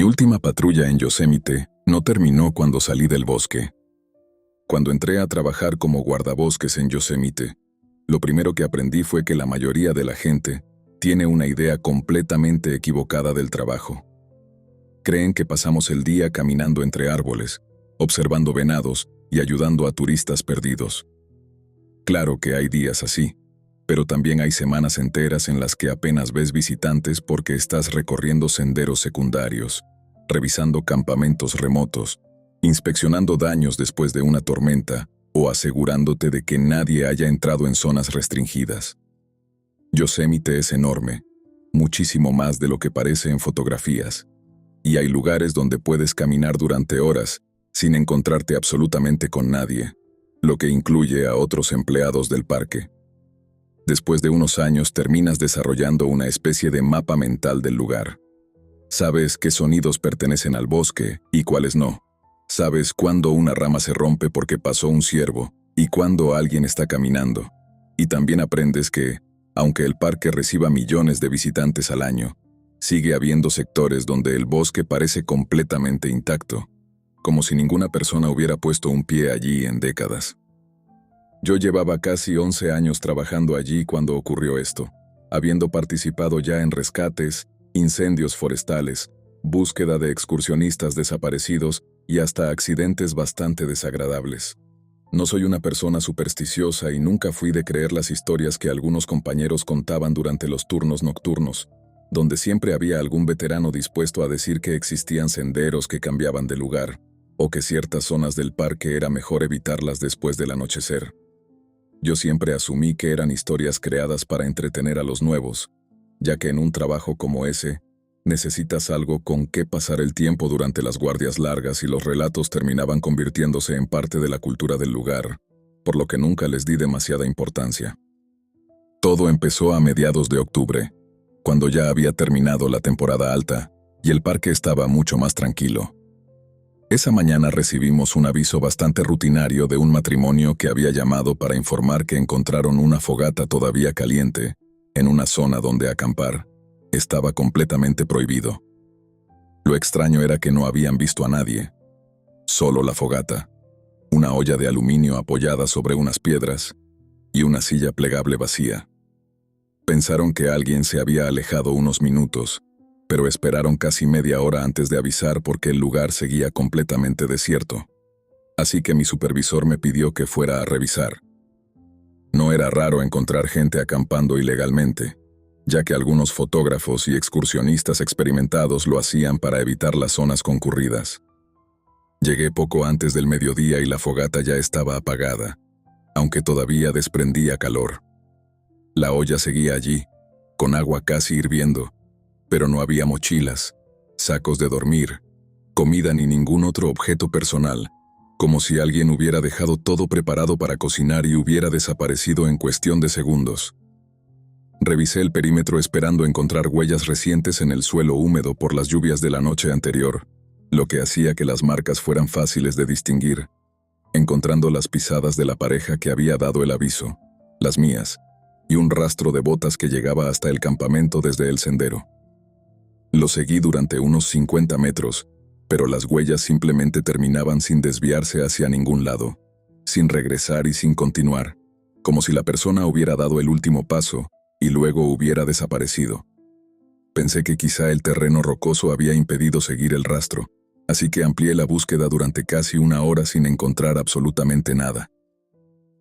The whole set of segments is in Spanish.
Mi última patrulla en Yosemite no terminó cuando salí del bosque. Cuando entré a trabajar como guardabosques en Yosemite, lo primero que aprendí fue que la mayoría de la gente tiene una idea completamente equivocada del trabajo. Creen que pasamos el día caminando entre árboles, observando venados y ayudando a turistas perdidos. Claro que hay días así, pero también hay semanas enteras en las que apenas ves visitantes porque estás recorriendo senderos secundarios, revisando campamentos remotos, inspeccionando daños después de una tormenta o asegurándote de que nadie haya entrado en zonas restringidas. Yosemite es enorme, muchísimo más de lo que parece en fotografías, y hay lugares donde puedes caminar durante horas sin encontrarte absolutamente con nadie, lo que incluye a otros empleados del parque. Después de unos años terminas desarrollando una especie de mapa mental del lugar. Sabes qué sonidos pertenecen al bosque y cuáles no. Sabes cuándo una rama se rompe porque pasó un ciervo y cuándo alguien está caminando. Y también aprendes que, aunque el parque reciba millones de visitantes al año, sigue habiendo sectores donde el bosque parece completamente intacto, como si ninguna persona hubiera puesto un pie allí en décadas. Yo llevaba casi 11 años trabajando allí cuando ocurrió esto, habiendo participado ya en rescates, incendios forestales, búsqueda de excursionistas desaparecidos y hasta accidentes bastante desagradables. No soy una persona supersticiosa y nunca fui de creer las historias que algunos compañeros contaban durante los turnos nocturnos, donde siempre había algún veterano dispuesto a decir que existían senderos que cambiaban de lugar, o que ciertas zonas del parque era mejor evitarlas después del anochecer. Yo siempre asumí que eran historias creadas para entretener a los nuevos, ya que en un trabajo como ese, necesitas algo con qué pasar el tiempo durante las guardias largas y los relatos terminaban convirtiéndose en parte de la cultura del lugar, por lo que nunca les di demasiada importancia. Todo empezó a mediados de octubre, cuando ya había terminado la temporada alta y el parque estaba mucho más tranquilo. Esa mañana recibimos un aviso bastante rutinario de un matrimonio que había llamado para informar que encontraron una fogata todavía caliente en una zona donde acampar estaba completamente prohibido. Lo extraño era que no habían visto a nadie, solo la fogata, una olla de aluminio apoyada sobre unas piedras y una silla plegable vacía. Pensaron que alguien se había alejado unos minutos, pero esperaron casi media hora antes de avisar porque el lugar seguía completamente desierto. Así que mi supervisor me pidió que fuera a revisar. No era raro encontrar gente acampando ilegalmente, ya que algunos fotógrafos y excursionistas experimentados lo hacían para evitar las zonas concurridas. Llegué poco antes del mediodía y la fogata ya estaba apagada, aunque todavía desprendía calor. La olla seguía allí, con agua casi hirviendo, pero no había mochilas, sacos de dormir, comida ni ningún otro objeto personal, como si alguien hubiera dejado todo preparado para cocinar y hubiera desaparecido en cuestión de segundos. Revisé el perímetro esperando encontrar huellas recientes en el suelo húmedo por las lluvias de la noche anterior, lo que hacía que las marcas fueran fáciles de distinguir, encontrando las pisadas de la pareja que había dado el aviso, las mías, y un rastro de botas que llegaba hasta el campamento desde el sendero. Lo seguí durante unos 50 metros, pero las huellas simplemente terminaban sin desviarse hacia ningún lado, sin regresar y sin continuar, como si la persona hubiera dado el último paso y luego hubiera desaparecido. Pensé que quizá el terreno rocoso había impedido seguir el rastro, así que amplié la búsqueda durante casi una hora sin encontrar absolutamente nada.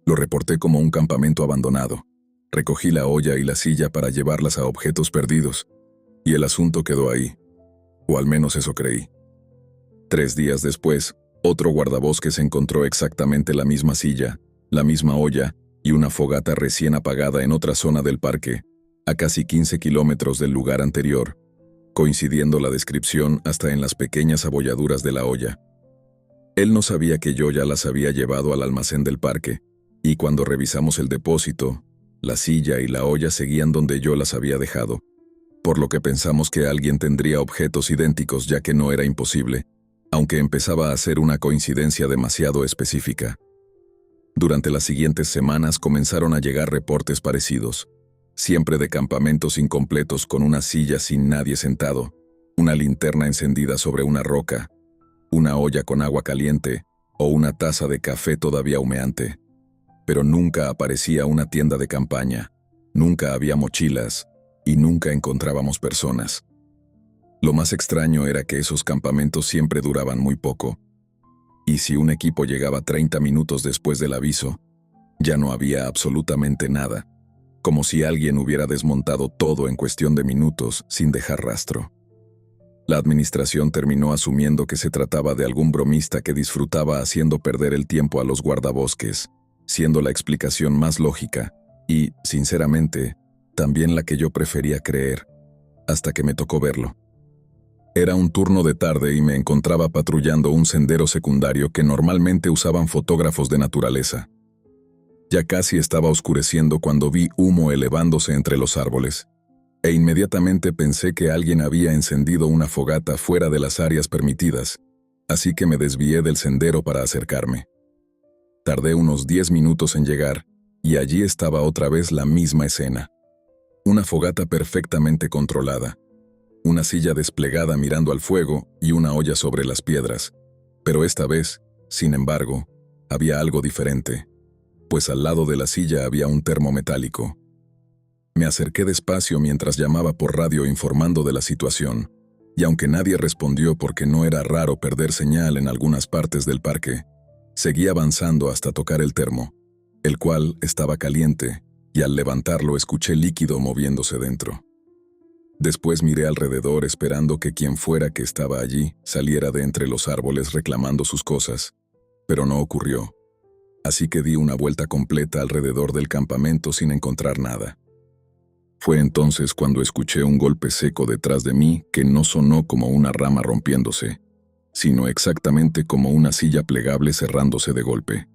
Lo reporté como un campamento abandonado. Recogí la olla y la silla para llevarlas a objetos perdidos, y el asunto quedó ahí, o al menos eso creí. 3 días después, otro guardabosques encontró exactamente la misma silla, la misma olla y una fogata recién apagada en otra zona del parque, a casi 15 kilómetros del lugar anterior, coincidiendo la descripción hasta en las pequeñas abolladuras de la olla. Él no sabía que yo ya las había llevado al almacén del parque, y cuando revisamos el depósito, la silla y la olla seguían donde yo las había dejado, por lo que pensamos que alguien tendría objetos idénticos ya que no era imposible, aunque empezaba a ser una coincidencia demasiado específica. Durante las siguientes semanas comenzaron a llegar reportes parecidos, siempre de campamentos incompletos con una silla sin nadie sentado, una linterna encendida sobre una roca, una olla con agua caliente o una taza de café todavía humeante. Pero nunca aparecía una tienda de campaña, nunca había mochilas y nunca encontrábamos personas. Lo más extraño era que esos campamentos siempre duraban muy poco, y si un equipo llegaba 30 minutos después del aviso, ya no había absolutamente nada, como si alguien hubiera desmontado todo en cuestión de minutos sin dejar rastro. La administración terminó asumiendo que se trataba de algún bromista que disfrutaba haciendo perder el tiempo a los guardabosques, siendo la explicación más lógica y, sinceramente, también la que yo prefería creer, hasta que me tocó verlo. Era un turno de tarde y me encontraba patrullando un sendero secundario que normalmente usaban fotógrafos de naturaleza. Ya casi estaba oscureciendo cuando vi humo elevándose entre los árboles, e inmediatamente pensé que alguien había encendido una fogata fuera de las áreas permitidas, así que me desvié del sendero para acercarme. Tardé unos 10 minutos en llegar, y allí estaba otra vez la misma escena. Una fogata perfectamente controlada, una silla desplegada mirando al fuego y una olla sobre las piedras. Pero esta vez, sin embargo, había algo diferente, pues al lado de la silla había un termo metálico. Me acerqué despacio mientras llamaba por radio informando de la situación, y aunque nadie respondió porque no era raro perder señal en algunas partes del parque, seguí avanzando hasta tocar el termo, el cual estaba caliente, y al levantarlo escuché líquido moviéndose dentro. Después miré alrededor esperando que quien fuera que estaba allí saliera de entre los árboles reclamando sus cosas, pero no ocurrió. Así que di una vuelta completa alrededor del campamento sin encontrar nada. Fue entonces cuando escuché un golpe seco detrás de mí que no sonó como una rama rompiéndose, sino exactamente como una silla plegable cerrándose de golpe.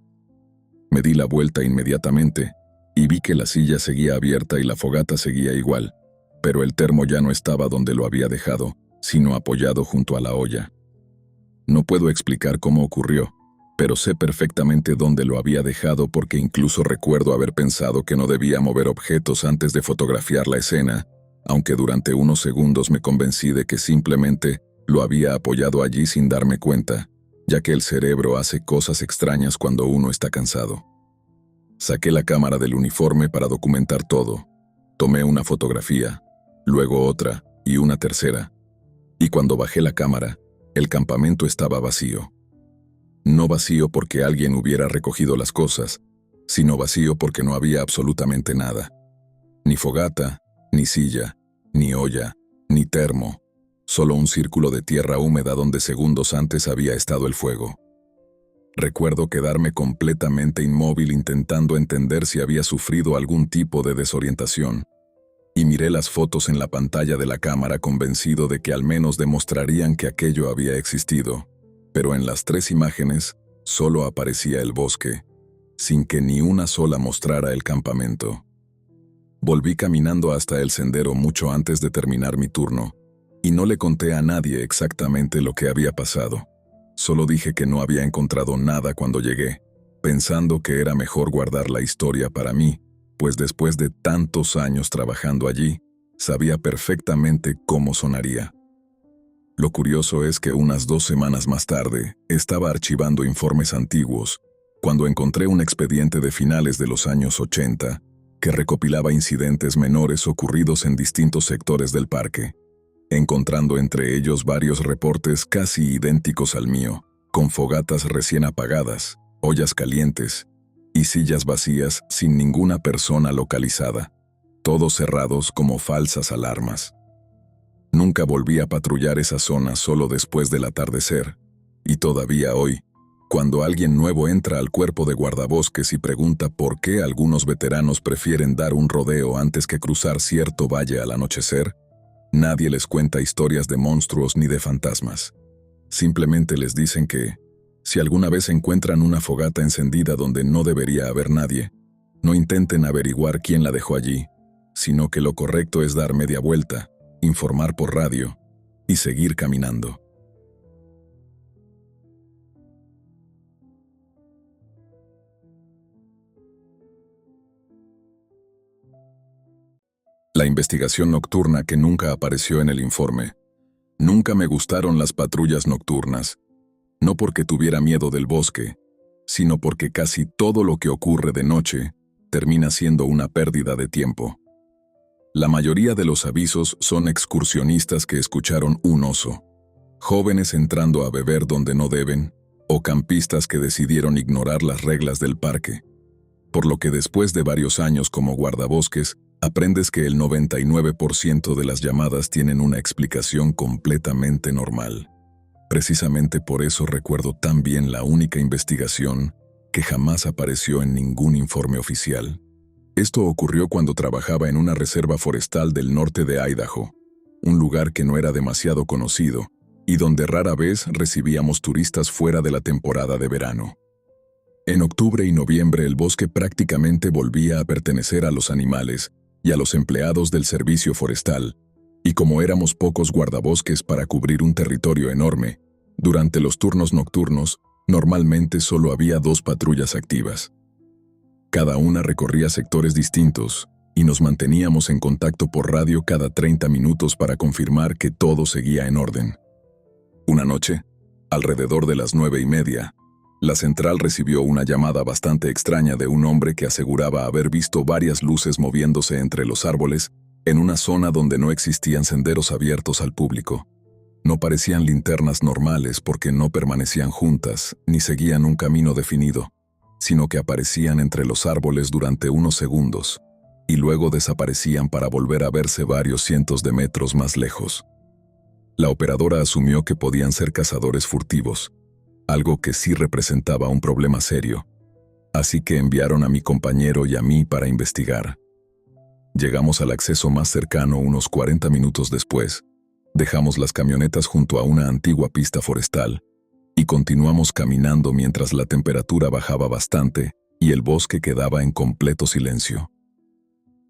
Me di la vuelta inmediatamente y vi que la silla seguía abierta y la fogata seguía igual, pero el termo ya no estaba donde lo había dejado, sino apoyado junto a la olla. No puedo explicar cómo ocurrió, pero sé perfectamente dónde lo había dejado porque incluso recuerdo haber pensado que no debía mover objetos antes de fotografiar la escena, aunque durante unos segundos me convencí de que simplemente lo había apoyado allí sin darme cuenta, ya que el cerebro hace cosas extrañas cuando uno está cansado. Saqué la cámara del uniforme para documentar todo. Tomé una fotografía, luego otra y una tercera, y cuando bajé la cámara, el campamento estaba vacío. No vacío porque alguien hubiera recogido las cosas, sino vacío porque no había absolutamente nada. Ni fogata, ni silla, ni olla, ni termo, solo un círculo de tierra húmeda donde segundos antes había estado el fuego. Recuerdo quedarme completamente inmóvil intentando entender si había sufrido algún tipo de desorientación, y miré las fotos en la pantalla de la cámara convencido de que al menos demostrarían que aquello había existido. Pero en las 3 imágenes solo aparecía el bosque, sin que ni una sola mostrara el campamento. Volví caminando hasta el sendero mucho antes de terminar mi turno, y no le conté a nadie exactamente lo que había pasado. Solo dije que no había encontrado nada cuando llegué, pensando que era mejor guardar la historia para mí, pues después de tantos años trabajando allí, sabía perfectamente cómo sonaría. Lo curioso es que unas 2 semanas más tarde, estaba archivando informes antiguos, cuando encontré un expediente de finales de los años 80, que recopilaba incidentes menores ocurridos en distintos sectores del parque, encontrando entre ellos varios reportes casi idénticos al mío, con fogatas recién apagadas, ollas calientes y sillas vacías sin ninguna persona localizada, todos cerrados como falsas alarmas. Nunca volví a patrullar esa zona solo después del atardecer, y todavía hoy, cuando alguien nuevo entra al cuerpo de guardabosques y pregunta por qué algunos veteranos prefieren dar un rodeo antes que cruzar cierto valle al anochecer, nadie les cuenta historias de monstruos ni de fantasmas. Simplemente les dicen que, si alguna vez encuentran una fogata encendida donde no debería haber nadie, no intenten averiguar quién la dejó allí, sino que lo correcto es dar media vuelta, informar por radio y seguir caminando. La investigación nocturna que nunca apareció en el informe. Nunca me gustaron las patrullas nocturnas, no porque tuviera miedo del bosque, sino porque casi todo lo que ocurre de noche termina siendo una pérdida de tiempo. La mayoría de los avisos son excursionistas que escucharon un oso, jóvenes entrando a beber donde no deben, o campistas que decidieron ignorar las reglas del parque. Por lo que después de varios años como guardabosques, aprendes que el 99% de las llamadas tienen una explicación completamente normal. Precisamente por eso recuerdo tan bien la única investigación que jamás apareció en ningún informe oficial. Esto ocurrió cuando trabajaba en una reserva forestal del norte de Idaho, un lugar que no era demasiado conocido y donde rara vez recibíamos turistas fuera de la temporada de verano. En octubre y noviembre el bosque prácticamente volvía a pertenecer a los animales y a los empleados del servicio forestal, y como éramos pocos guardabosques para cubrir un territorio enorme, durante los turnos nocturnos, normalmente solo había 2 patrullas activas. Cada una recorría sectores distintos, y nos manteníamos en contacto por radio cada 30 minutos para confirmar que todo seguía en orden. Una noche, alrededor de las 9:30, la central recibió una llamada bastante extraña de un hombre que aseguraba haber visto varias luces moviéndose entre los árboles en una zona donde no existían senderos abiertos al público. No parecían linternas normales porque no permanecían juntas ni seguían un camino definido, sino que aparecían entre los árboles durante unos segundos y luego desaparecían para volver a verse varios cientos de metros más lejos. La operadora asumió que podían ser cazadores furtivos, algo que sí representaba un problema serio, así que enviaron a mi compañero y a mí para investigar. Llegamos al acceso más cercano unos 40 minutos después, dejamos las camionetas junto a una antigua pista forestal y continuamos caminando mientras la temperatura bajaba bastante y el bosque quedaba en completo silencio.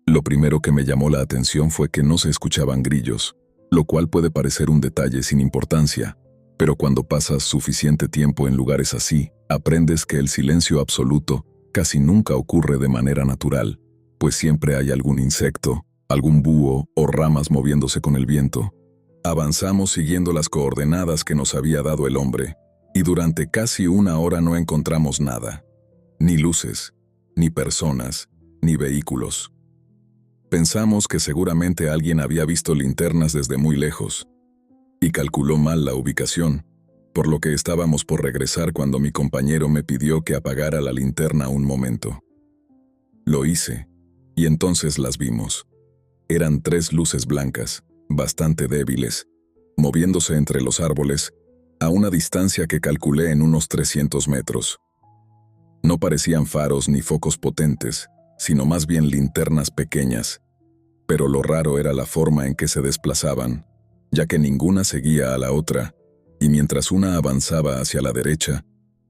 Lo primero que me llamó la atención fue que no se escuchaban grillos, lo cual puede parecer un detalle sin importancia, pero cuando pasas suficiente tiempo en lugares así, aprendes que el silencio absoluto casi nunca ocurre de manera natural, pues siempre hay algún insecto, algún búho o ramas moviéndose con el viento. Avanzamos siguiendo las coordenadas que nos había dado el hombre, y durante casi una hora no encontramos nada. Ni luces, ni personas, ni vehículos. Pensamos que seguramente alguien había visto linternas desde muy lejos, y calculó mal la ubicación, por lo que estábamos por regresar cuando mi compañero me pidió que apagara la linterna un momento. Lo hice, y entonces las vimos. Eran 3 luces blancas, bastante débiles, moviéndose entre los árboles, a una distancia que calculé en unos 300 metros. No parecían faros ni focos potentes, sino más bien linternas pequeñas, pero lo raro era la forma en que se desplazaban, ya que ninguna seguía a la otra, y mientras una avanzaba hacia la derecha,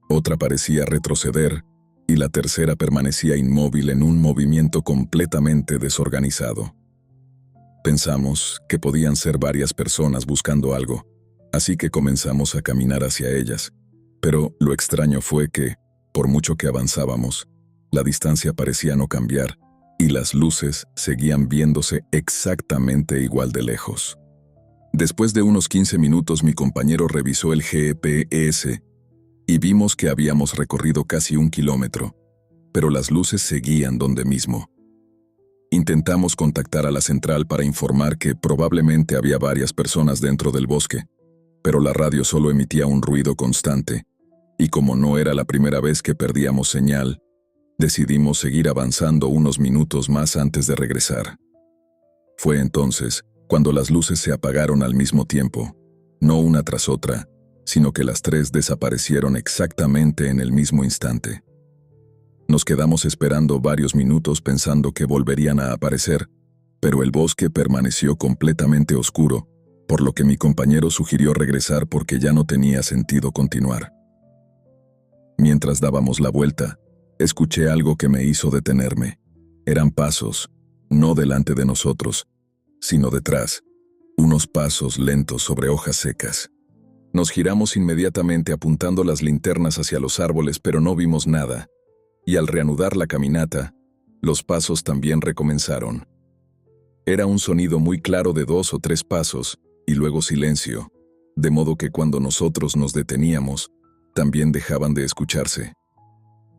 otra parecía retroceder, y la tercera permanecía inmóvil en un movimiento completamente desorganizado. Pensamos que podían ser varias personas buscando algo, así que comenzamos a caminar hacia ellas, pero lo extraño fue que, por mucho que avanzábamos, la distancia parecía no cambiar, y las luces seguían viéndose exactamente igual de lejos. Después de unos 15 minutos mi compañero revisó el GPS y vimos que habíamos recorrido casi 1 kilómetro, pero las luces seguían donde mismo. Intentamos contactar a la central para informar que probablemente había varias personas dentro del bosque, pero la radio solo emitía un ruido constante, y como no era la primera vez que perdíamos señal, decidimos seguir avanzando unos minutos más antes de regresar. Fue entonces cuando las luces se apagaron al mismo tiempo, no una tras otra, sino que las 3 desaparecieron exactamente en el mismo instante. Nos quedamos esperando varios minutos pensando que volverían a aparecer, pero el bosque permaneció completamente oscuro, por lo que mi compañero sugirió regresar porque ya no tenía sentido continuar. Mientras dábamos la vuelta, escuché algo que me hizo detenerme. Eran pasos, no delante de nosotros, sino detrás, unos pasos lentos sobre hojas secas. Nos giramos inmediatamente apuntando las linternas hacia los árboles, pero no vimos nada, y al reanudar la caminata, los pasos también recomenzaron. Era un sonido muy claro de 2 o 3 pasos, y luego silencio, de modo que cuando nosotros nos deteníamos, también dejaban de escucharse.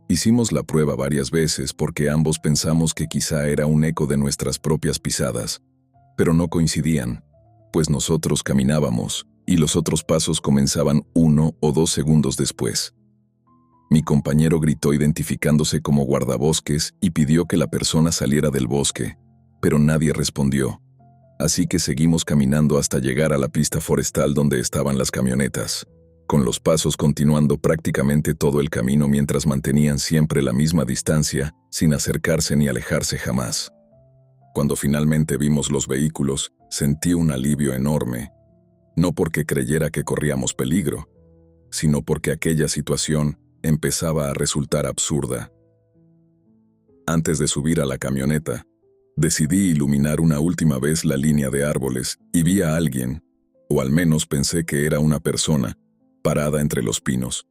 Hicimos la prueba varias veces porque ambos pensamos que quizá era un eco de nuestras propias pisadas, pero no coincidían, pues nosotros caminábamos y los otros pasos comenzaban 1 o 2 segundos después. Mi compañero gritó identificándose como guardabosques y pidió que la persona saliera del bosque, pero nadie respondió. Así que seguimos caminando hasta llegar a la pista forestal donde estaban las camionetas, con los pasos continuando prácticamente todo el camino mientras mantenían siempre la misma distancia, sin acercarse ni alejarse jamás. Cuando finalmente vimos los vehículos, sentí un alivio enorme, no porque creyera que corríamos peligro, sino porque aquella situación empezaba a resultar absurda. Antes de subir a la camioneta, decidí iluminar una última vez la línea de árboles y vi a alguien, o al menos pensé que era una persona, parada entre los pinos,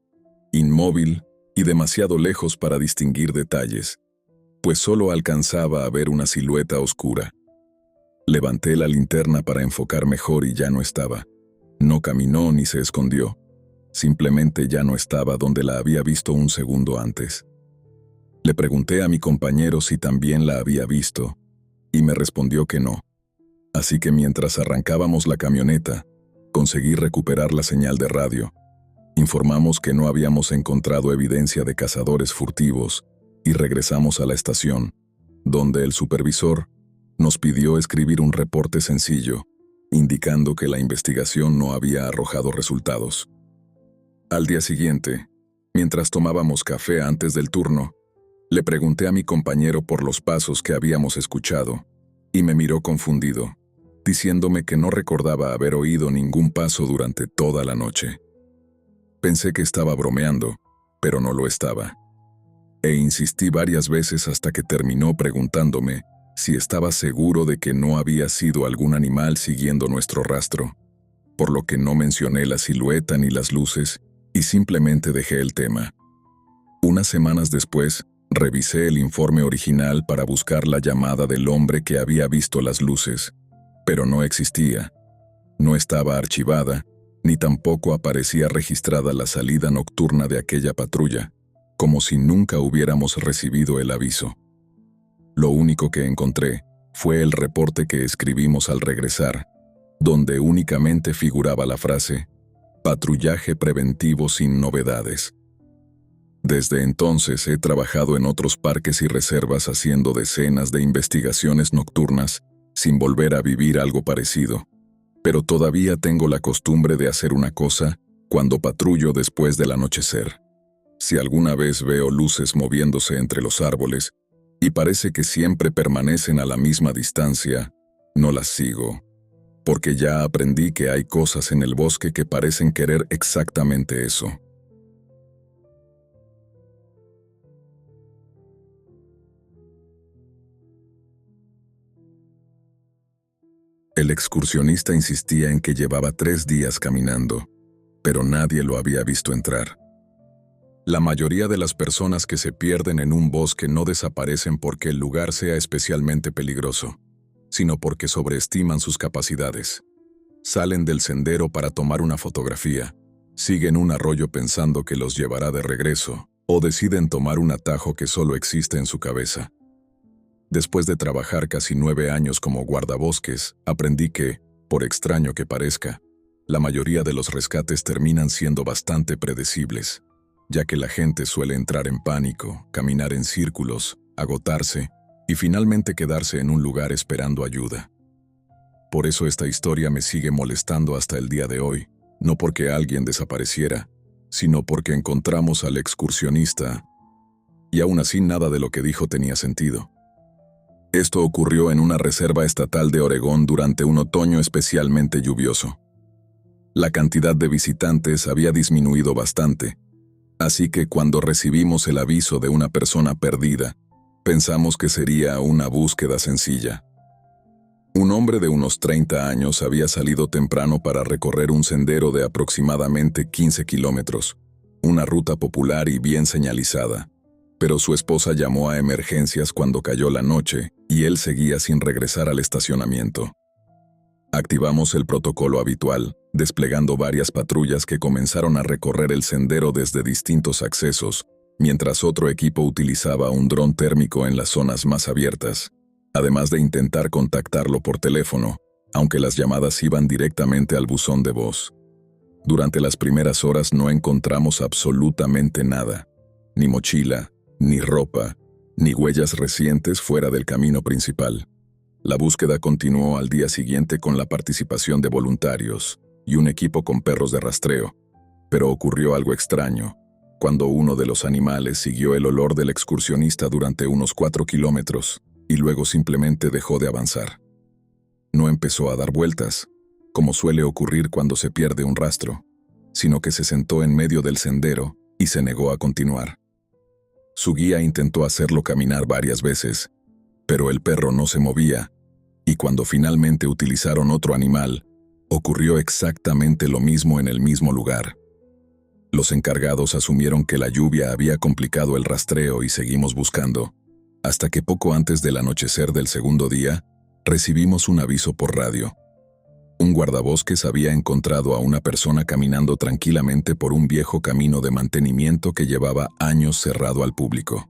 inmóvil y demasiado lejos para distinguir detalles, pues solo alcanzaba a ver una silueta oscura. Levanté la linterna para enfocar mejor y ya no estaba. No caminó ni se escondió. Simplemente ya no estaba donde la había visto un segundo antes. Le pregunté a mi compañero si también la había visto, y me respondió que no. Así que mientras arrancábamos la camioneta, conseguí recuperar la señal de radio. Informamos que no habíamos encontrado evidencia de cazadores furtivos y regresamos a la estación, donde el supervisor nos pidió escribir un reporte sencillo, indicando que la investigación no había arrojado resultados. Al día siguiente, mientras tomábamos café antes del turno, le pregunté a mi compañero por los pasos que habíamos escuchado, y me miró confundido, diciéndome que no recordaba haber oído ningún paso durante toda la noche. Pensé que estaba bromeando, pero no lo estaba. E insistí varias veces hasta que terminó preguntándome si estaba seguro de que no había sido algún animal siguiendo nuestro rastro, por lo que no mencioné la silueta ni las luces y simplemente dejé el tema. Unas semanas después, revisé el informe original para buscar la llamada del hombre que había visto las luces, pero no existía. No estaba archivada, ni tampoco aparecía registrada la salida nocturna de aquella patrulla, como si nunca hubiéramos recibido el aviso. Lo único que encontré fue el reporte que escribimos al regresar, donde únicamente figuraba la frase «Patrullaje preventivo sin novedades». Desde entonces he trabajado en otros parques y reservas haciendo decenas de investigaciones nocturnas sin volver a vivir algo parecido, pero todavía tengo la costumbre de hacer una cosa cuando patrullo después del anochecer. Si alguna vez veo luces moviéndose entre los árboles y parece que siempre permanecen a la misma distancia, no las sigo, porque ya aprendí que hay cosas en el bosque que parecen querer exactamente eso. El excursionista insistía en que llevaba 3 días caminando, pero nadie lo había visto entrar. La mayoría de las personas que se pierden en un bosque no desaparecen porque el lugar sea especialmente peligroso, sino porque sobreestiman sus capacidades. Salen del sendero para tomar una fotografía, siguen un arroyo pensando que los llevará de regreso, o deciden tomar un atajo que solo existe en su cabeza. Después de trabajar casi 9 años como guardabosques, aprendí que, por extraño que parezca, la mayoría de los rescates terminan siendo bastante predecibles, ya que la gente suele entrar en pánico, caminar en círculos, agotarse y finalmente quedarse en un lugar esperando ayuda. Por eso esta historia me sigue molestando hasta el día de hoy, no porque alguien desapareciera, sino porque encontramos al excursionista, y aún así nada de lo que dijo tenía sentido. Esto ocurrió en una reserva estatal de Oregón durante un otoño especialmente lluvioso. La cantidad de visitantes había disminuido bastante, así que cuando recibimos el aviso de una persona perdida, pensamos que sería una búsqueda sencilla. Un hombre de unos 30 años había salido temprano para recorrer un sendero de aproximadamente 15 kilómetros, una ruta popular y bien señalizada, pero su esposa llamó a emergencias cuando cayó la noche y él seguía sin regresar al estacionamiento. Activamos el protocolo habitual, desplegando varias patrullas que comenzaron a recorrer el sendero desde distintos accesos, mientras otro equipo utilizaba un dron térmico en las zonas más abiertas, además de intentar contactarlo por teléfono, aunque las llamadas iban directamente al buzón de voz. Durante las primeras horas no encontramos absolutamente nada, ni mochila, ni ropa, ni huellas recientes fuera del camino principal. La búsqueda continuó al día siguiente con la participación de voluntarios y un equipo con perros de rastreo, pero ocurrió algo extraño, cuando uno de los animales siguió el olor del excursionista durante unos 4 kilómetros y luego simplemente dejó de avanzar. No empezó a dar vueltas, como suele ocurrir cuando se pierde un rastro, sino que se sentó en medio del sendero y se negó a continuar. Su guía intentó hacerlo caminar varias veces, pero el perro no se movía, y cuando finalmente utilizaron otro animal, ocurrió exactamente lo mismo en el mismo lugar. Los encargados asumieron que la lluvia había complicado el rastreo y seguimos buscando, hasta que poco antes del anochecer del segundo día, recibimos un aviso por radio. Un guardabosques había encontrado a una persona caminando tranquilamente por un viejo camino de mantenimiento que llevaba años cerrado al público.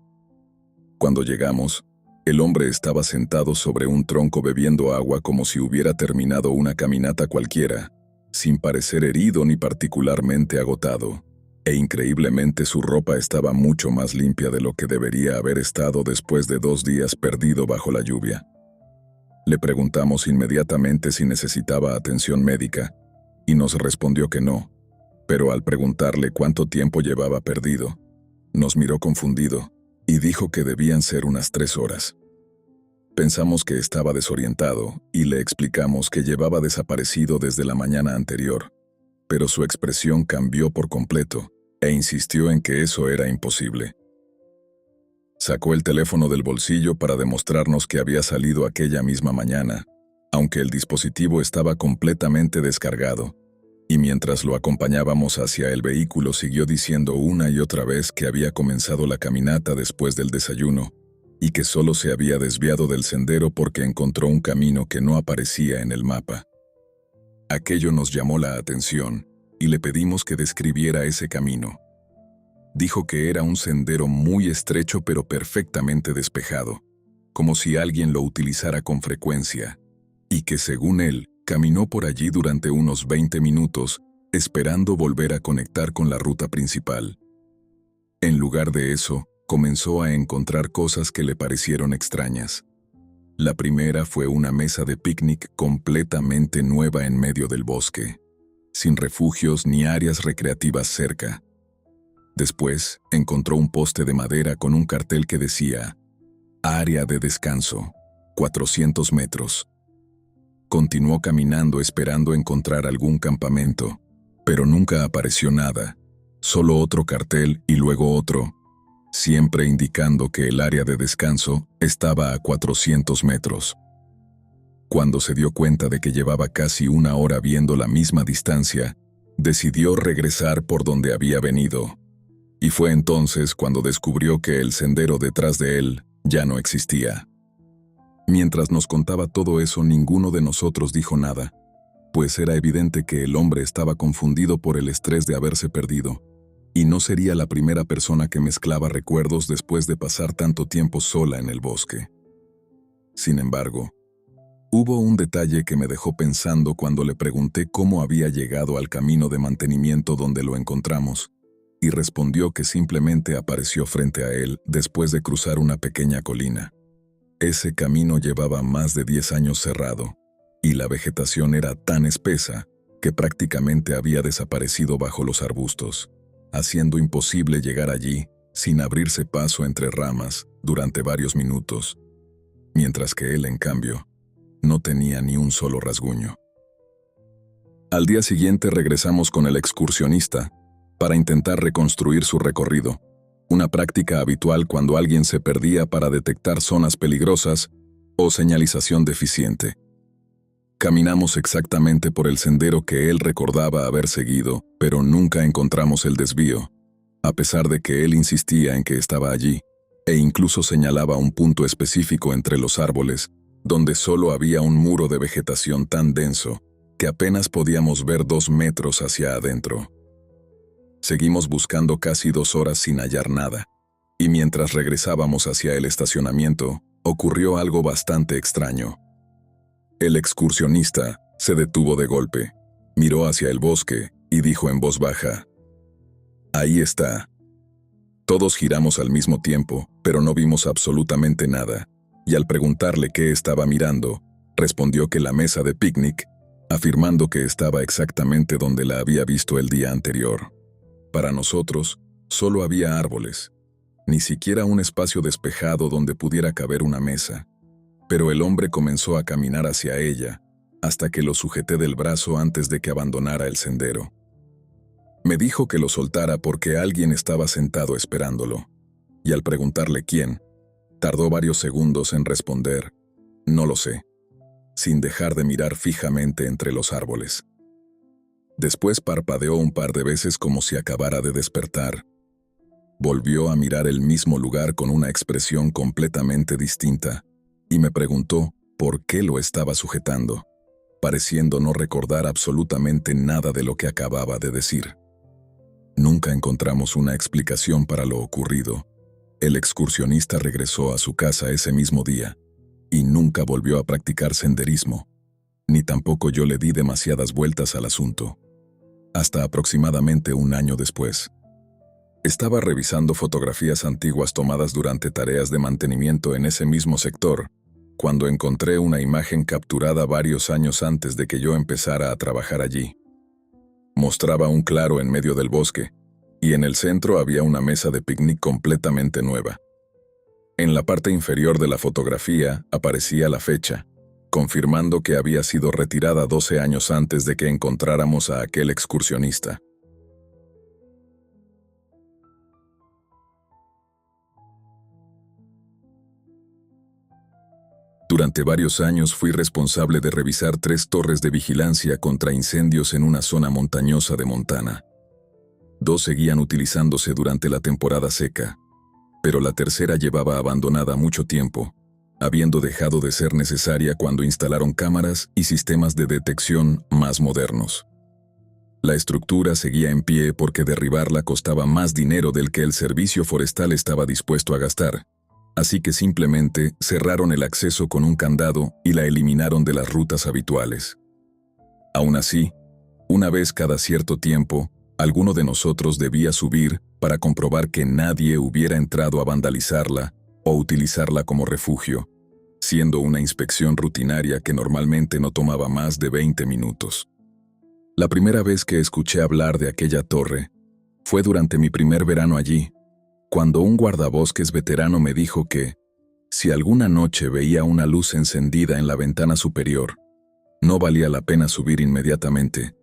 Cuando llegamos, el hombre estaba sentado sobre un tronco bebiendo agua como si hubiera terminado una caminata cualquiera, sin parecer herido ni particularmente agotado, e increíblemente su ropa estaba mucho más limpia de lo que debería haber estado después de 2 días perdido bajo la lluvia. Le preguntamos inmediatamente si necesitaba atención médica, y nos respondió que no, pero al preguntarle cuánto tiempo llevaba perdido, nos miró confundido y dijo que debían ser unas 3 horas. Pensamos que estaba desorientado y le explicamos que llevaba desaparecido desde la mañana anterior, pero su expresión cambió por completo e insistió en que eso era imposible. Sacó el teléfono del bolsillo para demostrarnos que había salido aquella misma mañana, aunque el dispositivo estaba completamente descargado, y mientras lo acompañábamos hacia el vehículo siguió diciendo una y otra vez que había comenzado la caminata después del desayuno y que solo se había desviado del sendero porque encontró un camino que no aparecía en el mapa. Aquello nos llamó la atención y le pedimos que describiera ese camino. Dijo que era un sendero muy estrecho pero perfectamente despejado, como si alguien lo utilizara con frecuencia, y que según él, caminó por allí durante unos 20 minutos, esperando volver a conectar con la ruta principal. En lugar de eso, comenzó a encontrar cosas que le parecieron extrañas. La primera fue una mesa de picnic completamente nueva en medio del bosque, sin refugios ni áreas recreativas cerca. Después, encontró un poste de madera con un cartel que decía «Área de descanso, 400 metros». Continuó caminando esperando encontrar algún campamento, pero nunca apareció nada, solo otro cartel y luego otro, siempre indicando que el área de descanso estaba a 400 metros. Cuando se dio cuenta de que llevaba casi 1 hora viendo la misma distancia, decidió regresar por donde había venido. Y fue entonces cuando descubrió que el sendero detrás de él ya no existía. Mientras nos contaba todo eso, ninguno de nosotros dijo nada, pues era evidente que el hombre estaba confundido por el estrés de haberse perdido, y no sería la primera persona que mezclaba recuerdos después de pasar tanto tiempo sola en el bosque. Sin embargo, hubo un detalle que me dejó pensando cuando le pregunté cómo había llegado al camino de mantenimiento donde lo encontramos, y respondió que simplemente apareció frente a él después de cruzar una pequeña colina. Ese camino llevaba más de 10 años cerrado, y la vegetación era tan espesa que prácticamente había desaparecido bajo los arbustos, haciendo imposible llegar allí sin abrirse paso entre ramas durante varios minutos, mientras que él, en cambio, no tenía ni un solo rasguño. Al día siguiente regresamos con el excursionista para intentar reconstruir su recorrido, una práctica habitual cuando alguien se perdía para detectar zonas peligrosas o señalización deficiente. Caminamos exactamente por el sendero que él recordaba haber seguido, pero nunca encontramos el desvío, a pesar de que él insistía en que estaba allí, e incluso señalaba un punto específico entre los árboles, donde solo había un muro de vegetación tan denso que apenas podíamos ver 2 metros hacia adentro. Seguimos buscando casi 2 horas sin hallar nada, y mientras regresábamos hacia el estacionamiento, ocurrió algo bastante extraño. El excursionista se detuvo de golpe, miró hacia el bosque y dijo en voz baja: «Ahí está». Todos giramos al mismo tiempo, pero no vimos absolutamente nada, y al preguntarle qué estaba mirando, respondió que la mesa de picnic, afirmando que estaba exactamente donde la había visto el día anterior. Para nosotros, solo había árboles, ni siquiera un espacio despejado donde pudiera caber una mesa. Pero el hombre comenzó a caminar hacia ella, hasta que lo sujeté del brazo antes de que abandonara el sendero. Me dijo que lo soltara porque alguien estaba sentado esperándolo, y al preguntarle quién, tardó varios segundos en responder: «No lo sé», sin dejar de mirar fijamente entre los árboles. Después parpadeó un par de veces como si acabara de despertar. Volvió a mirar el mismo lugar con una expresión completamente distinta, y me preguntó por qué lo estaba sujetando, pareciendo no recordar absolutamente nada de lo que acababa de decir. Nunca encontramos una explicación para lo ocurrido. El excursionista regresó a su casa ese mismo día, y nunca volvió a practicar senderismo, ni tampoco yo le di demasiadas vueltas al asunto. Hasta aproximadamente un año después. Estaba revisando fotografías antiguas tomadas durante tareas de mantenimiento en ese mismo sector, cuando encontré una imagen capturada varios años antes de que yo empezara a trabajar allí. Mostraba un claro en medio del bosque, y en el centro había una mesa de picnic completamente nueva. En la parte inferior de la fotografía aparecía la fecha, confirmando que había sido retirada 12 años antes de que encontráramos a aquel excursionista. Durante varios años fui responsable de revisar 3 torres de vigilancia contra incendios en una zona montañosa de Montana. 2 seguían utilizándose durante la temporada seca, pero la tercera llevaba abandonada mucho tiempo, habiendo dejado de ser necesaria cuando instalaron cámaras y sistemas de detección más modernos. La estructura seguía en pie porque derribarla costaba más dinero del que el servicio forestal estaba dispuesto a gastar, así que simplemente cerraron el acceso con un candado y la eliminaron de las rutas habituales. Aún así, una vez cada cierto tiempo, alguno de nosotros debía subir para comprobar que nadie hubiera entrado a vandalizarla o utilizarla como refugio, siendo una inspección rutinaria que normalmente no tomaba más de 20 minutos. La primera vez que escuché hablar de aquella torre fue durante mi primer verano allí, cuando un guardabosques veterano me dijo que, si alguna noche veía una luz encendida en la ventana superior, no valía la pena subir inmediatamente,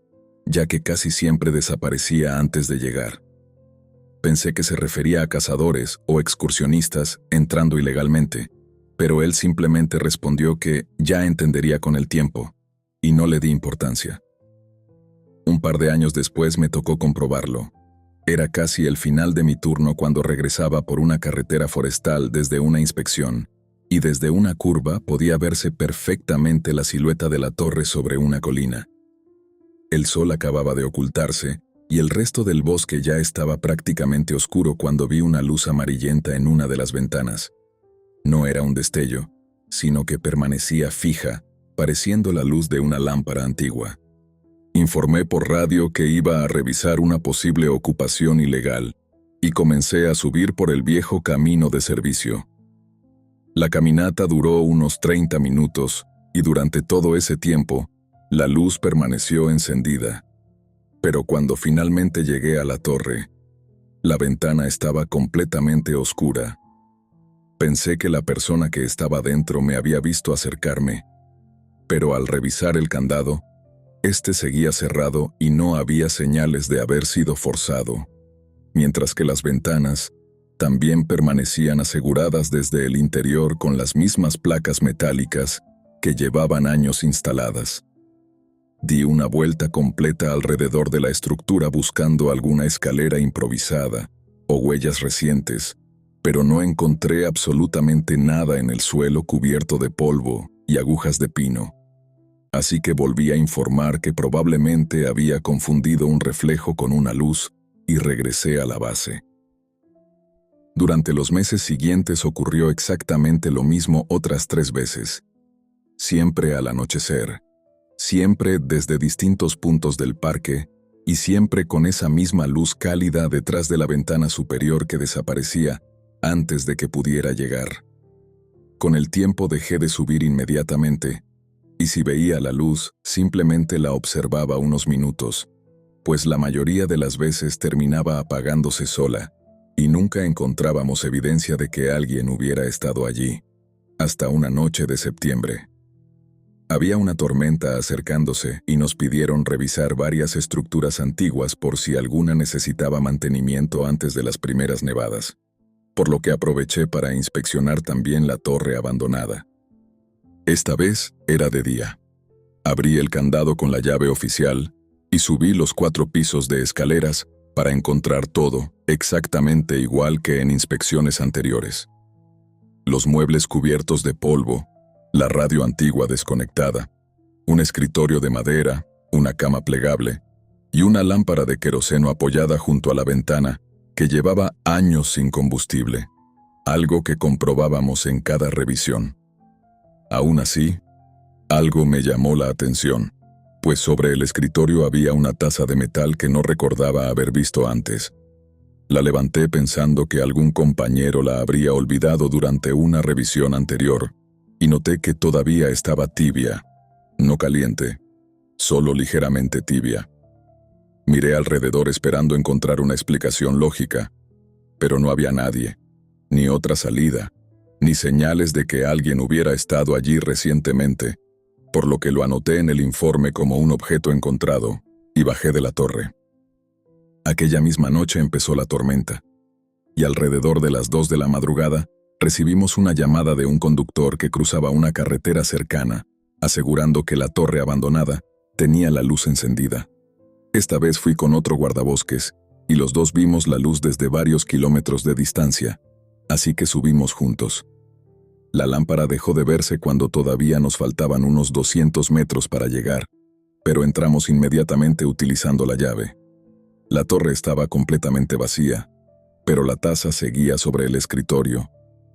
ya que casi siempre desaparecía antes de llegar. Pensé que se refería a cazadores o excursionistas entrando ilegalmente, pero él simplemente respondió que ya entendería con el tiempo, y no le di importancia. Un par de años después me tocó comprobarlo. Era casi el final de mi turno cuando regresaba por una carretera forestal desde una inspección, y desde una curva podía verse perfectamente la silueta de la torre sobre una colina. El sol acababa de ocultarse, y el resto del bosque ya estaba prácticamente oscuro cuando vi una luz amarillenta en una de las ventanas. No era un destello, sino que permanecía fija, pareciendo la luz de una lámpara antigua. Informé por radio que iba a revisar una posible ocupación ilegal, y comencé a subir por el viejo camino de servicio. La caminata duró unos 30 minutos, y durante todo ese tiempo, la luz permaneció encendida. Pero cuando finalmente llegué a la torre, la ventana estaba completamente oscura. Pensé que la persona que estaba dentro me había visto acercarme, pero al revisar el candado, este seguía cerrado y no había señales de haber sido forzado, mientras que las ventanas también permanecían aseguradas desde el interior con las mismas placas metálicas que llevaban años instaladas. Di una vuelta completa alrededor de la estructura buscando alguna escalera improvisada o huellas recientes, pero no encontré absolutamente nada en el suelo cubierto de polvo y agujas de pino. Así que volví a informar que probablemente había confundido un reflejo con una luz y regresé a la base. Durante los meses siguientes ocurrió exactamente lo mismo otras 3 veces. Siempre al anochecer, siempre desde distintos puntos del parque y siempre con esa misma luz cálida detrás de la ventana superior que desaparecía antes de que pudiera llegar. Con el tiempo dejé de subir inmediatamente, y si veía la luz, simplemente la observaba unos minutos, pues la mayoría de las veces terminaba apagándose sola, y nunca encontrábamos evidencia de que alguien hubiera estado allí, hasta una noche de septiembre. Había una tormenta acercándose y nos pidieron revisar varias estructuras antiguas por si alguna necesitaba mantenimiento antes de las primeras nevadas, por lo que aproveché para inspeccionar también la torre abandonada. Esta vez era de día. Abrí el candado con la llave oficial y subí los 4 pisos de escaleras para encontrar todo exactamente igual que en inspecciones anteriores. Los muebles cubiertos de polvo, la radio antigua desconectada, un escritorio de madera, una cama plegable y una lámpara de queroseno apoyada junto a la ventana que llevaba años sin combustible, algo que comprobábamos en cada revisión. Aún así, algo me llamó la atención, pues sobre el escritorio había una taza de metal que no recordaba haber visto antes. La levanté pensando que algún compañero la habría olvidado durante una revisión anterior, y noté que todavía estaba tibia, no caliente, solo ligeramente tibia. Miré alrededor esperando encontrar una explicación lógica, pero no había nadie, ni otra salida, ni señales de que alguien hubiera estado allí recientemente, por lo que lo anoté en el informe como un objeto encontrado, y bajé de la torre. Aquella misma noche empezó la tormenta, y alrededor de las 2 de la madrugada recibimos una llamada de un conductor que cruzaba una carretera cercana, asegurando que la torre abandonada tenía la luz encendida. Esta vez fui con otro guardabosques, y los dos vimos la luz desde varios kilómetros de distancia, así que subimos juntos. La lámpara dejó de verse cuando todavía nos faltaban unos 200 metros para llegar, pero entramos inmediatamente utilizando la llave. La torre estaba completamente vacía, pero la taza seguía sobre el escritorio,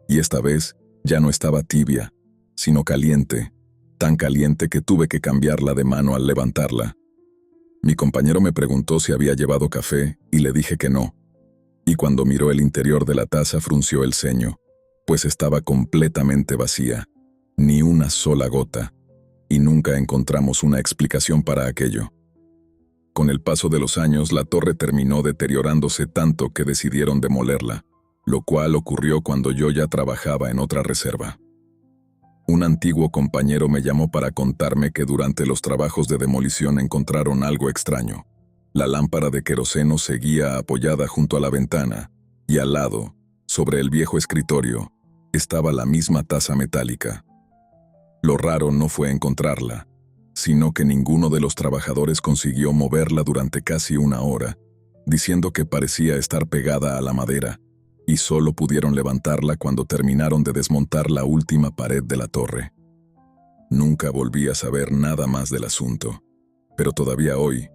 y esta vez ya no estaba tibia, sino caliente, tan caliente que tuve que cambiarla de mano al levantarla. Mi compañero me preguntó si había llevado café y le dije que no, y cuando miró el interior de la taza frunció el ceño, pues estaba completamente vacía, ni una sola gota, y nunca encontramos una explicación para aquello. Con el paso de los años, la torre terminó deteriorándose tanto que decidieron demolerla, lo cual ocurrió cuando yo ya trabajaba en otra reserva. Un antiguo compañero me llamó para contarme que durante los trabajos de demolición encontraron algo extraño. La lámpara de queroseno seguía apoyada junto a la ventana, y al lado, sobre el viejo escritorio, estaba la misma taza metálica. Lo raro no fue encontrarla, sino que ninguno de los trabajadores consiguió moverla durante casi una hora, diciendo que parecía estar pegada a la madera, y solo pudieron levantarla cuando terminaron de desmontar la última pared de la torre. Nunca volví a saber nada más del asunto, pero todavía hoy,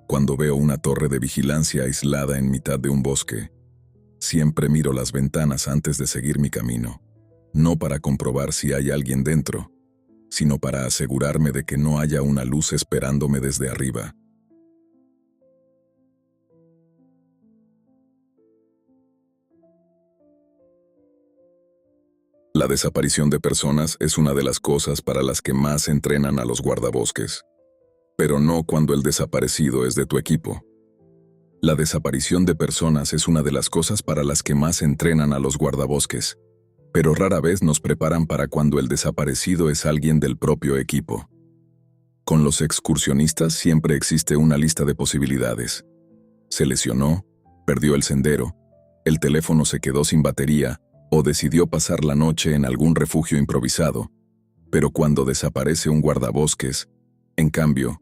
cuando veo una torre de vigilancia aislada en mitad de un bosque, siempre miro las ventanas antes de seguir mi camino, no para comprobar si hay alguien dentro, sino para asegurarme de que no haya una luz esperándome desde arriba. La desaparición de personas es una de las cosas para las que más entrenan a los guardabosques, pero no cuando el desaparecido es de tu equipo. La desaparición de personas es una de las cosas para las que más entrenan a los guardabosques, pero rara vez nos preparan para cuando el desaparecido es alguien del propio equipo. Con los excursionistas siempre existe una lista de posibilidades. Se lesionó, perdió el sendero, el teléfono se quedó sin batería o decidió pasar la noche en algún refugio improvisado, pero cuando desaparece un guardabosques, en cambio,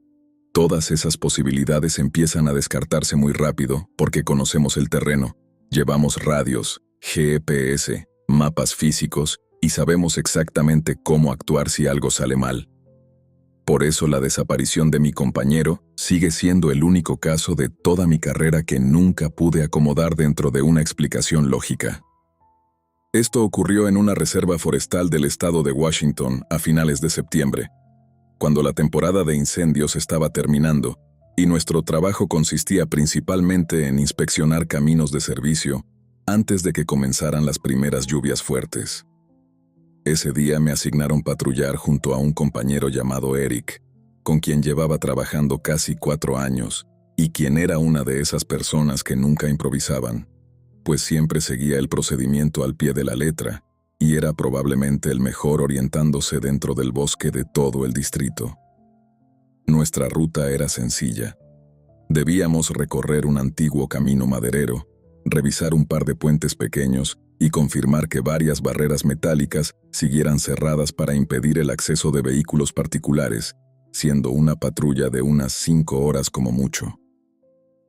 todas esas posibilidades empiezan a descartarse muy rápido porque conocemos el terreno, llevamos radios, GPS, mapas físicos y sabemos exactamente cómo actuar si algo sale mal. Por eso la desaparición de mi compañero sigue siendo el único caso de toda mi carrera que nunca pude acomodar dentro de una explicación lógica. Esto ocurrió en una reserva forestal del estado de Washington a finales de septiembre, cuando la temporada de incendios estaba terminando y nuestro trabajo consistía principalmente en inspeccionar caminos de servicio antes de que comenzaran las primeras lluvias fuertes. Ese día me asignaron patrullar junto a un compañero llamado Eric, con quien llevaba trabajando casi 4 años y quien era una de esas personas que nunca improvisaban, pues siempre seguía el procedimiento al pie de la letra y era probablemente el mejor orientándose dentro del bosque de todo el distrito. Nuestra ruta era sencilla. Debíamos recorrer un antiguo camino maderero, revisar un par de puentes pequeños y confirmar que varias barreras metálicas siguieran cerradas para impedir el acceso de vehículos particulares, siendo una patrulla de unas 5 horas como mucho.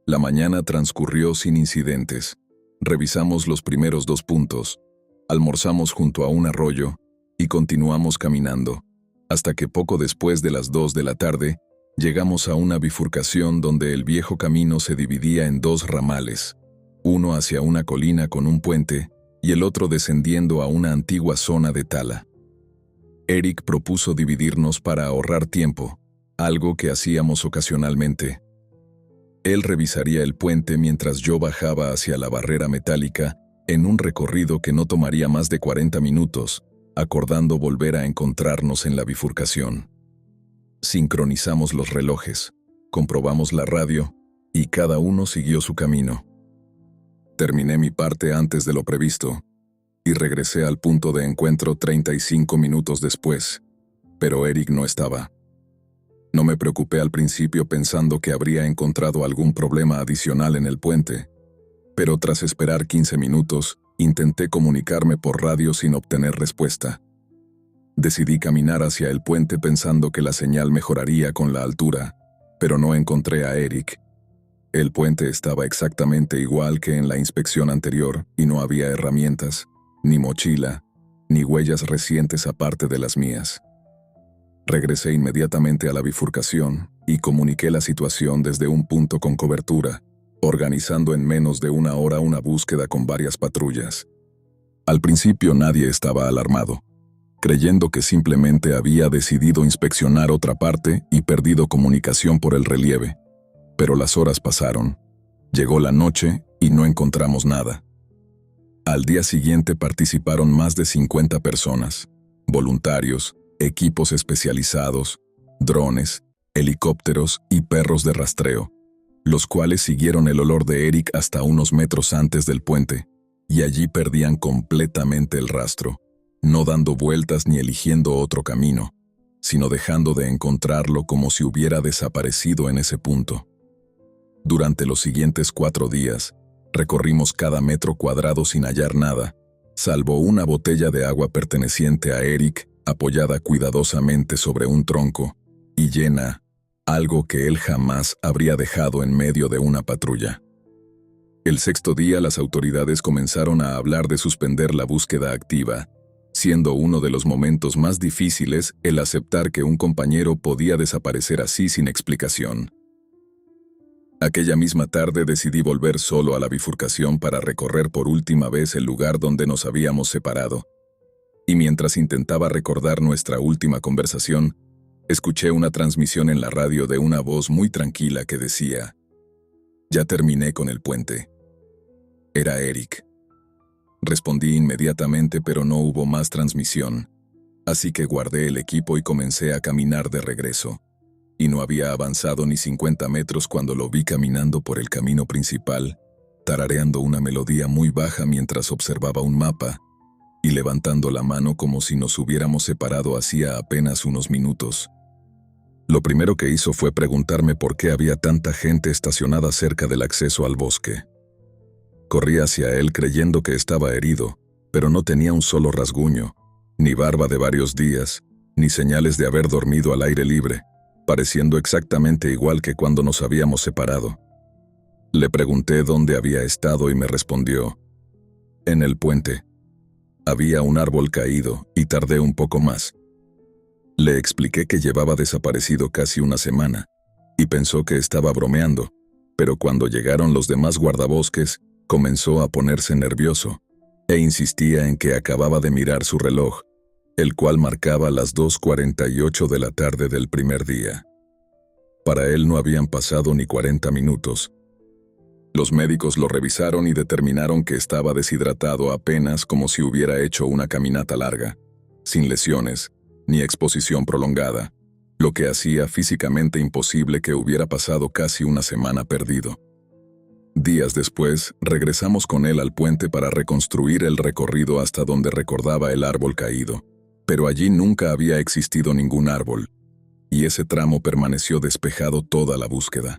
La mañana transcurrió sin incidentes. Revisamos los primeros 2 puntos, almorzamos junto a un arroyo y continuamos caminando, hasta que poco después de las 2 de la tarde, llegamos a una bifurcación donde el viejo camino se dividía en 2 ramales, uno hacia una colina con un puente y el otro descendiendo a una antigua zona de tala. Eric propuso dividirnos para ahorrar tiempo, algo que hacíamos ocasionalmente. Él revisaría el puente mientras yo bajaba hacia la barrera metálica en un recorrido que no tomaría más de 40 minutos, acordando volver a encontrarnos en la bifurcación. Sincronizamos los relojes, comprobamos la radio y cada uno siguió su camino. Terminé mi parte antes de lo previsto y regresé al punto de encuentro 35 minutos después, pero Eric no estaba. No me preocupé al principio pensando que habría encontrado algún problema adicional en el puente, pero tras esperar 15 minutos, intenté comunicarme por radio sin obtener respuesta. Decidí caminar hacia el puente pensando que la señal mejoraría con la altura, pero no encontré a Eric. El puente estaba exactamente igual que en la inspección anterior y no había herramientas, ni mochila, ni huellas recientes aparte de las mías. Regresé inmediatamente a la bifurcación y comuniqué la situación desde un punto con cobertura, organizando en menos de 1 hora una búsqueda con varias patrullas. Al principio nadie estaba alarmado, creyendo que simplemente había decidido inspeccionar otra parte y perdido comunicación por el relieve. Pero las horas pasaron, llegó la noche y no encontramos nada. Al día siguiente participaron más de 50 personas, voluntarios, equipos especializados, drones, helicópteros y perros de rastreo, los cuales siguieron el olor de Eric hasta unos metros antes del puente, y allí perdían completamente el rastro, no dando vueltas ni eligiendo otro camino, sino dejando de encontrarlo como si hubiera desaparecido en ese punto. Durante los siguientes 4 días, recorrimos cada metro cuadrado sin hallar nada, salvo una botella de agua perteneciente a Eric, apoyada cuidadosamente sobre un tronco, y llena, algo que él jamás habría dejado en medio de una patrulla. El 6º día las autoridades comenzaron a hablar de suspender la búsqueda activa, siendo uno de los momentos más difíciles el aceptar que un compañero podía desaparecer así sin explicación. Aquella misma tarde decidí volver solo a la bifurcación para recorrer por última vez el lugar donde nos habíamos separado. Y mientras intentaba recordar nuestra última conversación, escuché una transmisión en la radio de una voz muy tranquila que decía: «Ya terminé con el puente». Era Eric. Respondí inmediatamente, pero no hubo más transmisión, así que guardé el equipo y comencé a caminar de regreso. Y no había avanzado ni 50 metros cuando lo vi caminando por el camino principal, tarareando una melodía muy baja mientras observaba un mapa, y levantando la mano como si nos hubiéramos separado hacía apenas unos minutos. Lo primero que hizo fue preguntarme por qué había tanta gente estacionada cerca del acceso al bosque. Corrí hacia él creyendo que estaba herido, pero no tenía un solo rasguño, ni barba de varios días, ni señales de haber dormido al aire libre, pareciendo exactamente igual que cuando nos habíamos separado. Le pregunté dónde había estado y me respondió: «En el puente». Había un árbol caído y tardé un poco más. Le expliqué que llevaba desaparecido casi una semana y pensó que estaba bromeando, pero cuando llegaron los demás guardabosques, comenzó a ponerse nervioso e insistía en que acababa de mirar su reloj, el cual marcaba las 2:48 de la tarde del primer día. Para él no habían pasado ni 40 minutos. Los médicos lo revisaron y determinaron que estaba deshidratado apenas como si hubiera hecho una caminata larga, sin lesiones ni exposición prolongada, lo que hacía físicamente imposible que hubiera pasado casi una semana perdido. Días después, regresamos con él al puente para reconstruir el recorrido hasta donde recordaba el árbol caído, pero allí nunca había existido ningún árbol, y ese tramo permaneció despejado toda la búsqueda.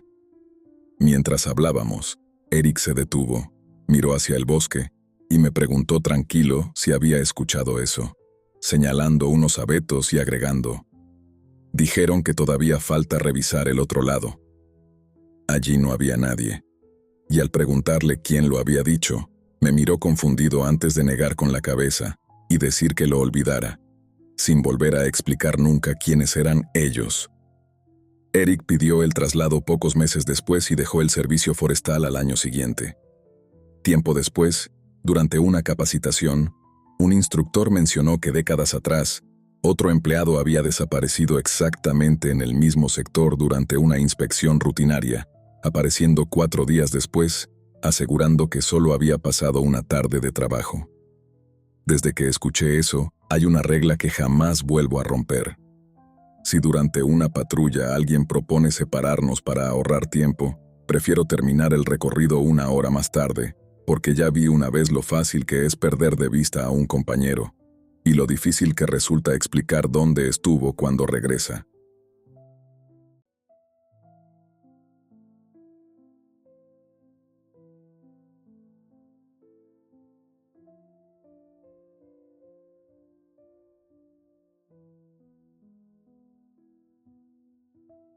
Mientras hablábamos, Eric se detuvo, miró hacia el bosque y me preguntó tranquilo si había escuchado eso, señalando unos abetos y agregando: dijeron que todavía falta revisar el otro lado. Allí no había nadie, y al preguntarle quién lo había dicho, me miró confundido antes de negar con la cabeza y decir que lo olvidara, sin volver a explicar nunca quiénes eran ellos. Eric pidió el traslado pocos meses después y dejó el servicio forestal al año siguiente. Tiempo después, durante una capacitación, un instructor mencionó que décadas atrás, otro empleado había desaparecido exactamente en el mismo sector durante una inspección rutinaria, apareciendo 4 días después, asegurando que solo había pasado una tarde de trabajo. Desde que escuché eso, hay una regla que jamás vuelvo a romper. Si durante una patrulla alguien propone separarnos para ahorrar tiempo, prefiero terminar el recorrido 1 hora más tarde, porque ya vi una vez lo fácil que es perder de vista a un compañero, y lo difícil que resulta explicar dónde estuvo cuando regresa.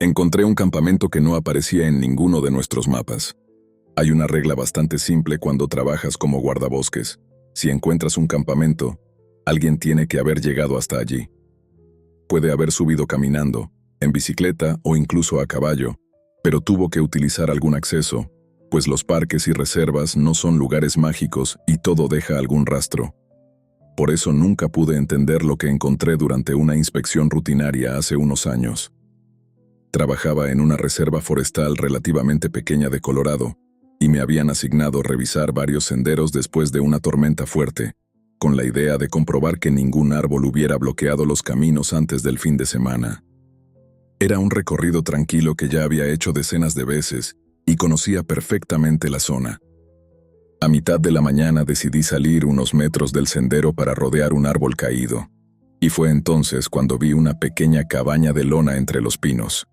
Encontré un campamento que no aparecía en ninguno de nuestros mapas. Hay una regla bastante simple cuando trabajas como guardabosques. Si encuentras un campamento, alguien tiene que haber llegado hasta allí. Puede haber subido caminando, en bicicleta o incluso a caballo, pero tuvo que utilizar algún acceso, pues los parques y reservas no son lugares mágicos y todo deja algún rastro. Por eso nunca pude entender lo que encontré durante una inspección rutinaria hace unos años. Trabajaba en una reserva forestal relativamente pequeña de Colorado, y me habían asignado revisar varios senderos después de una tormenta fuerte, con la idea de comprobar que ningún árbol hubiera bloqueado los caminos antes del fin de semana. Era un recorrido tranquilo que ya había hecho decenas de veces y conocía perfectamente la zona. A mitad de la mañana decidí salir unos metros del sendero para rodear un árbol caído, y fue entonces cuando vi una pequeña cabaña de lona entre los pinos.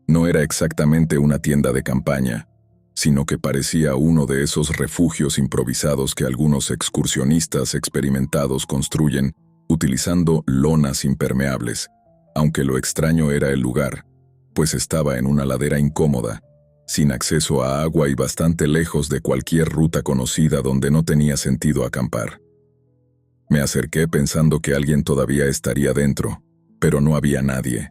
No era exactamente una tienda de campaña, sino que parecía uno de esos refugios improvisados que algunos excursionistas experimentados construyen utilizando lonas impermeables, aunque lo extraño era el lugar, pues estaba en una ladera incómoda, sin acceso a agua y bastante lejos de cualquier ruta conocida donde no tenía sentido acampar. Me acerqué pensando que alguien todavía estaría dentro, pero no había nadie.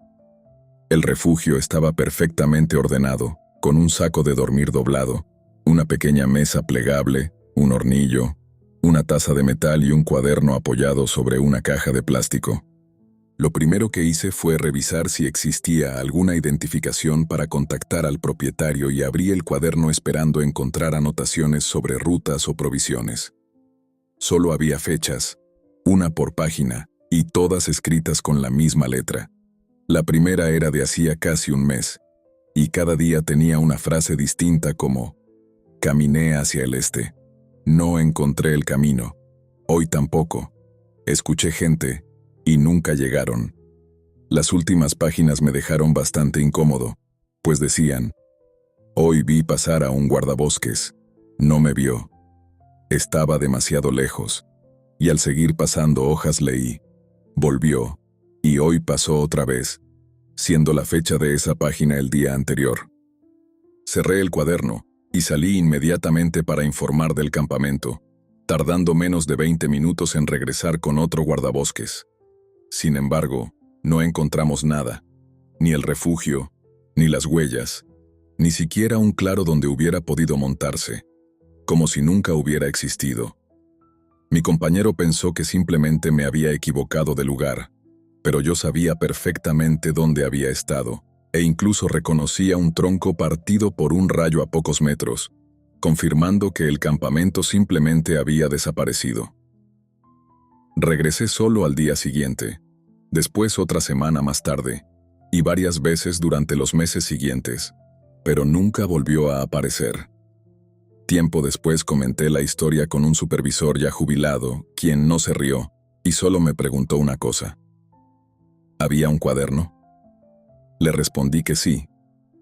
El refugio estaba perfectamente ordenado, con un saco de dormir doblado, una pequeña mesa plegable, un hornillo, una taza de metal y un cuaderno apoyado sobre una caja de plástico. Lo primero que hice fue revisar si existía alguna identificación para contactar al propietario y abrí el cuaderno esperando encontrar anotaciones sobre rutas o provisiones. Solo había fechas, una por página, y todas escritas con la misma letra. La primera era de hacía casi un mes, y cada día tenía una frase distinta como: caminé hacia el este, no encontré el camino, hoy tampoco, escuché gente, y nunca llegaron. Las últimas páginas me dejaron bastante incómodo, pues decían: hoy vi pasar a un guardabosques, no me vio, estaba demasiado lejos, y al seguir pasando hojas leí: volvió, y hoy pasó otra vez, siendo la fecha de esa página el día anterior. Cerré el cuaderno y salí inmediatamente para informar del campamento, tardando menos de 20 minutos en regresar con otro guardabosques. Sin embargo, no encontramos nada, ni el refugio, ni las huellas, ni siquiera un claro donde hubiera podido montarse, como si nunca hubiera existido. Mi compañero pensó que simplemente me había equivocado de lugar, pero yo sabía perfectamente dónde había estado, e incluso reconocía un tronco partido por un rayo a pocos metros, confirmando que el campamento simplemente había desaparecido. Regresé solo al día siguiente, después otra semana más tarde, y varias veces durante los meses siguientes, pero nunca volvió a aparecer. Tiempo después comenté la historia con un supervisor ya jubilado, quien no se rió, y solo me preguntó una cosa. ¿Había un cuaderno? Le respondí que sí,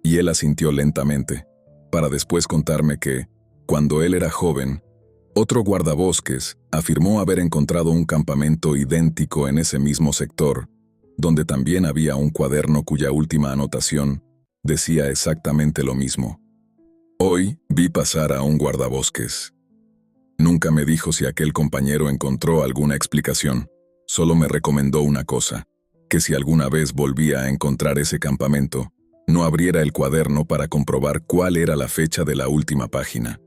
y él asintió lentamente, para después contarme que, cuando él era joven, otro guardabosques afirmó haber encontrado un campamento idéntico en ese mismo sector, donde también había un cuaderno cuya última anotación decía exactamente lo mismo. Hoy vi pasar a un guardabosques. Nunca me dijo si aquel compañero encontró alguna explicación, solo me recomendó una cosa, que si alguna vez volvía a encontrar ese campamento, no abriera el cuaderno para comprobar cuál era la fecha de la última página.